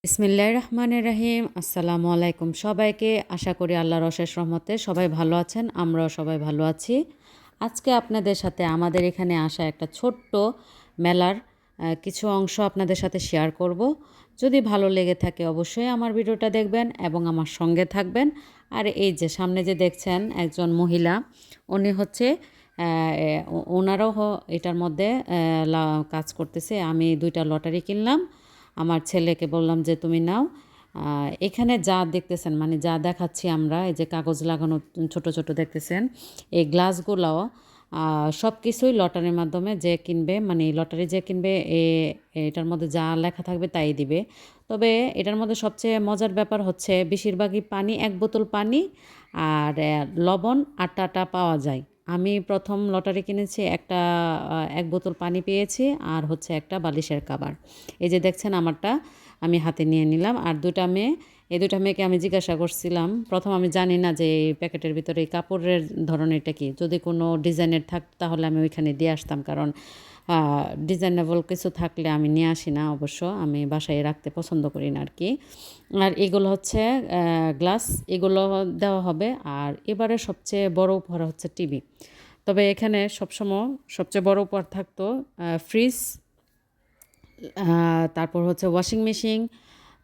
বিসমিল্লাহির রহমানির রহিম। আসসালামু আলাইকুম সবাইকে। আশা করি আল্লাহর অশেষ রহমতে সবাই ভালো আছেন, আমরাও সবাই ভালো আছি। আজকে আপনাদের সাথে আমাদের এখানে আসা একটা ছোট্ট মেলার কিছু অংশ আপনাদের সাথে শেয়ার করব। যদি ভালো লেগে থাকে অবশ্যই আমার ভিডিওটা দেখবেন এবং আমার সঙ্গে থাকবেন। আর এই যে সামনে যে দেখছেন একজন মহিলা, উনি হচ্ছে ওনারাও এটার মধ্যে কাজ করতেছে। আমি 2টা লটারি কিনলাম, আমার ছেলেকে বললাম যে তুমি নাও। এখানে যা দেখতেছেন মানে যা দেখাচ্ছি আমরা, এই যে কাগজ লাগানো ছোট ছোট দেখতেছেন, এই গ্লাসগুলাও সব কিছুই লটারির মাধ্যমে যে কিনবে, মানে লটারি যে কিনবে এটার মধ্যে যা লেখা থাকবে তাই দিবে। তবে এটার মধ্যে সবচেয়ে মজার ব্যাপার হচ্ছে বেশিরভাগই পানি, 1 বোতল পানি আর লবণ আটাটা পাওয়া যায়। আমি প্রথম লটারি কিনেছি, একটা 1 বোতল পানি পেয়েছি আর হচ্ছে একটা বালিশের কভার। এই যে দেখছেন আমারটা আমি হাতে নিয়ে নিলাম। আর এই 2টা মেয়েকে আমি জিজ্ঞাসা করছিলাম, প্রথম আমি জানি না যে এই প্যাকেটের ভিতরে এই কাপড়ের ধরনেরটা কি, যদি কোনো ডিজাইনের থাকতো তাহলে আমি ওইখানে দিয়ে আসতাম, কারণ ডিজাইনেবল কিছু থাকলে আমি নিয়ে আসি না, অবশ্য আমি বাসায় রাখতে পছন্দ করি না আর কি। আর এগুলো হচ্ছে গ্লাস, এগুলো দেওয়া হবে। আর এবারে সবচেয়ে বড় উপহার হচ্ছে টিভি। তবে এখানে সবসময় সবচেয়ে বড় উপহার থাকতো ফ্রিজ, তারপর হচ্ছে ওয়াশিং মেশিন,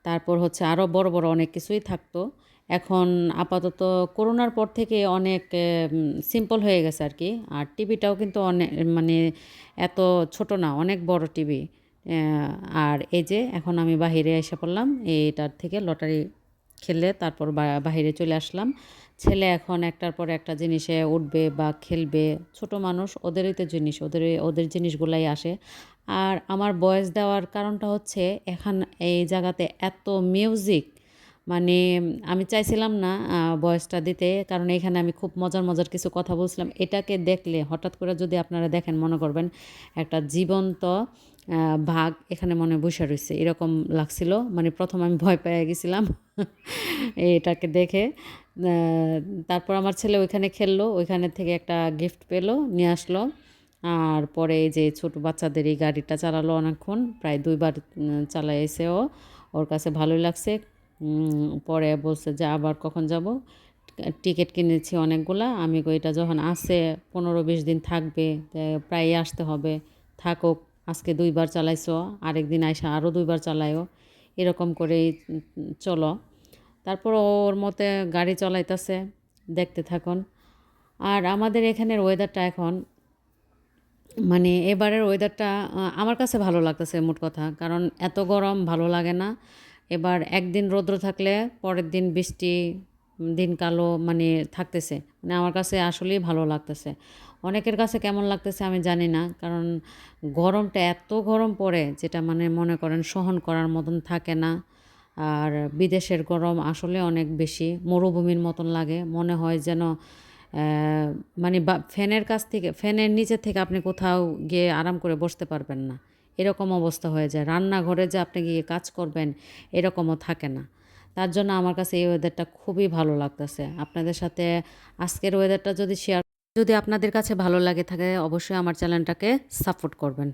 তারপর হচ্ছে আরও বড় বড় অনেক কিছুই থাকতো। এখন আপাতত করোনার পর থেকে অনেক সিম্পল হয়ে গেছে আর কি। আর টিভিটাও কিন্তু অনেক মানে এত ছোট না, অনেক বড় টিভি। আর এই যে এখন আমি বাহিরে এসে পড়লাম, এইটার থেকে লটারি খেলে তারপর বাহিরে চলে আসলাম। ছেলে এখন একটার পর একটা জিনিসে উঠবে বা খেলবে। ছোট মানুষ, ওদেরই তো জিনিস, ওদের জিনিসগুলাই আসে। আর আমার ভয়েস দেওয়ার কারণটা হচ্ছে এখন এই জায়গাতে এত মিউজিক, মানে আমি চাইছিলাম না ভয়েসটা দিতে, কারণ এখানে আমি খুব মজার মজার কিছু কথা বলছিলাম। এটাকে দেখলে হঠাৎ করে যদি আপনারা দেখেন, মনে করবেন একটা জীবন্ত বাঘ এখানে মনে বসে রয়েছে, এরকম লাগছিল। মানে প্রথম আমি ভয় পেয়ে গেছিলাম এটাকে দেখে। তারপর আমার ছেলে ওইখানে খেললো, ওইখানে থেকে একটা গিফট পেলো, নিয়ে আসলো। আর পরে এই যে ছোট বাচ্চাদের এই গাড়িটা চালালো অনেকক্ষণ, প্রায় 2বার চালাইছে ও, ওর কাছে ভালোই লাগছে। পরে বলছে যে আবার কখন যাব। টিকিট কিনেছি অনেকগুলা, আমি এটা যখন আসে 15-20 দিন থাকবে, প্রায় আসতে হবে, থাকুক। আজকে 2বার চালাইছো, আরেকদিন আইসা আরও 2বার চালায়ও, এরকম করেই চলো। তারপর ওর মতে গাড়ি চালাইতেছে, দেখতে থাকুন। আর আমাদের এখানের ওয়েদারটা এখন, মানে এবারের ওয়েদারটা আমার কাছে ভালো লাগতেছে মোট কথা, কারণ এত গরম ভালো লাগে না। এবার একদিন রৌদ্র থাকলে পরের দিন বৃষ্টি, দিন কালো মানে থাকতেছে, মানে আমার কাছে আসলেই ভালো লাগতেছে। অনেকের কাছে কেমন লাগতেছে আমি জানি না, কারণ গরমটা এত গরম পড়ে যেটা মানে মনে করেন সহন করার মতন থাকে না। আর বিদেশের গরম আসলে অনেক বেশি, মরুভূমির মতন লাগে, মনে হয় যেন মানে ফ্যানের কাছ থেকে, ফ্যানের নিচে থেকে আপনি কোথাও গিয়ে আরাম করে বসতে পারবেন না, এরকম অবস্থা হয়ে যায়। রান্নাঘরে যে আপনি গিয়ে কাজ করবেন এরকমও থাকে না। তার জন্য আমার কাছে এই ওয়েদারটা খুবই ভালো লাগতেছে। আপনাদের সাথে আজকের ওয়েদারটা যদি আপনাদের কাছে ভালো লাগে থাকে, অবশ্যই আমার চ্যানেলটাকে সাপোর্ট করবেন।